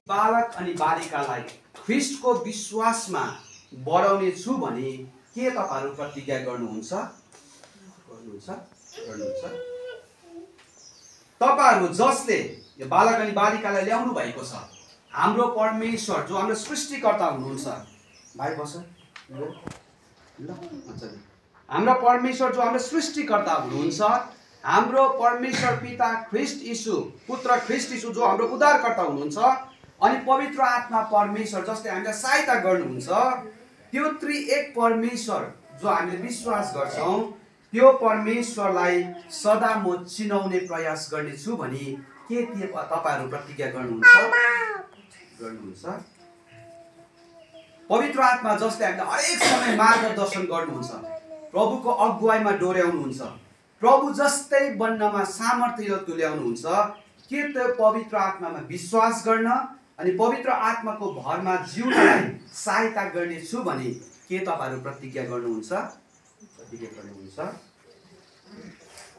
बालक अनि बालिकालाई ख्रीष्टको विश्वासमा बढाउने छु भने के तपाईहरु प्रतिज्ञा गर्नुहुन्छ? तपाईहरु जसले यो बालक अनि बालिकालाई ल्याउनु भएको छ, हाम्रो परमेश्वर जो हाम्रो सृष्टिकर्ता हुनुहुन्छ, भाइ बस ल हाम्रो परमेश्वर जो हाम्रो सृष्टिकर्ता हुनुहुन्छ, हाम्रो परमेश्वर पिता ख्रीष्ट यीशु, पुत्र ख्रीष्ट यीशु जो हाम्रो उद्धारकर्ता हुनुहुन्छ, अनि पवित्र आत्मा परमेश्वर जसले हामीलाई सहायता गर्नुहुन्छ, त्यो त्रिएक परमेश्वर जो हामीले विश्वास गर्छौं, त्यो परमेश्वरलाई सदा म चिनाउने प्रयास गर्नेछु भनी के तपाईहरु प्रतिज्ञा गर्नुहुन्छ? पवित्र आत्मा जसले हामीलाई हरेक समय मार्गदर्शन गर्नुहुन्छ, प्रभुको अगुवाईमा डोर्याउनुहुन्छ, प्रभु जस्तै बन्नमा सामर्थ्य तुल्याउनुहुन्छ, के त्यो पवित्र आत्मामा विश्वास गर्न अनि पवित्र आत्माको भरमा जिउनलाई सहायता गर्नेछु भने के तपाईहरु प्रतिज्ञा गर्नुहुन्छ?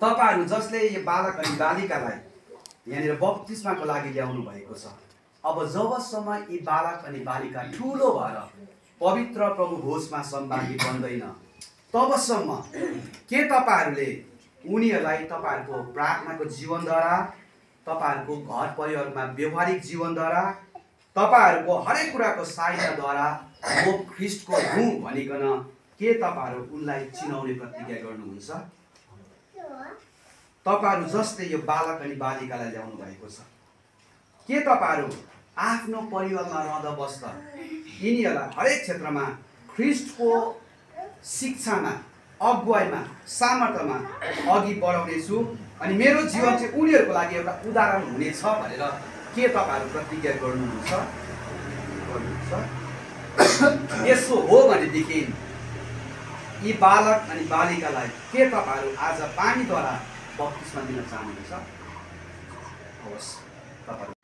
तपाईहरु जसले यो बालक अनि बालिकालाई यहाँनिर बप्तिस्माको लागि ल्याउनु भएको छ, अब जबसम्म यी बालक अनि बालिका ठूलो भएर पवित्र प्रभु भोजमा सहभागी बन्दैन, तबसम्म के तपाईहरुले उनीहरूलाई तपाईहरुको प्रार्थनाको जीवनद्वारा, तपाईहरुको घर परिवारमा व्यवहारिक जीवनद्वारा, तपाईहरुको हरेक कुराको सहायताद्वारा म ख्रीष्टको हुँ भनिकन के तपाईहरु उनलाई चिनाउने प्रतिज्ञा गर्नुहुन्छ? तपाईहरु जसले यो बालक अनि बालिकालाई ल्याउनु भएको छ, के तपाईहरु आफ्नो परिवारमा रहँदा बस्दा यिनीहरूलाई हरेक क्षेत्रमा ख्रीष्टको शिक्षामा, अगुवाईमा, सामर्थ्यमा अघि बढाउनेछु अनि मेरो जीवन चाहिँ उनीहरूको लागि एउटा उदाहरण हुनेछ भनेर के तपाईहरु प्रतिज्ञा गर्नुहुन्छ? यसो हो भनेदेखि यी बालक अनि बालिकालाई के तपाईहरु आज पानीद्वारा बप्तिस्मा दिन चाहनुहुन्छ? हवस्, तपाईहरु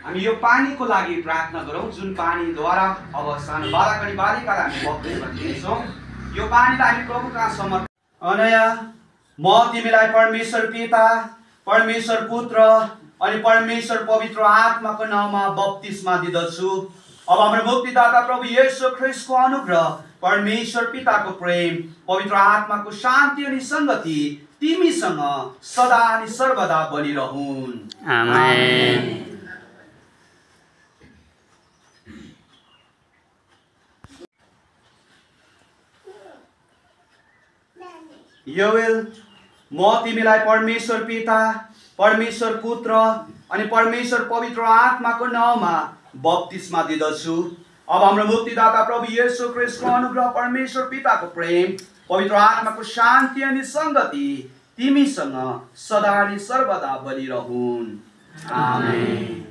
हामी यो पानीको लागि प्रार्थना गरौँ, जुन पानीद्वारा अब सानो बालक अनि बालिकालाई हामी बप्तिस्मा दिन्छौँ। यो पानीलाई हामी प्रभु कहाँ समर्पण। अनया म तिमीलाई परमेश्वर पिता, परमेश्वर पुत्र अनि परमेश्वर पवित्र आत्माको नाममा बप्तिस्मा दिदछु। अब हाम्रो मुक्तिदाता प्रभु येशू ख्रीष्टको अनुग्रह, परमेश्वर पिताको प्रेम, पवित्र आत्माको शान्ति अनि संगति तिमीसँग सदा अनि सर्वदा बनिरहुन्। आमेन। योवेल म तिमीलाई परमेश्वर पिता, परमेश्वर पुत्र अनि परमेश्वर पवित्र आत्माको नाममा बप्तिस्मा दिदछु। अब हाम्रो मुक्तिदाता प्रभु येशू ख्रीष्टको अनुग्रह, परमेश्वर पिताको प्रेम, पवित्र आत्माको शान्ति अनि संगति तिमीसँग सदा अनि सर्वदा बनिरहुन्। आमेन।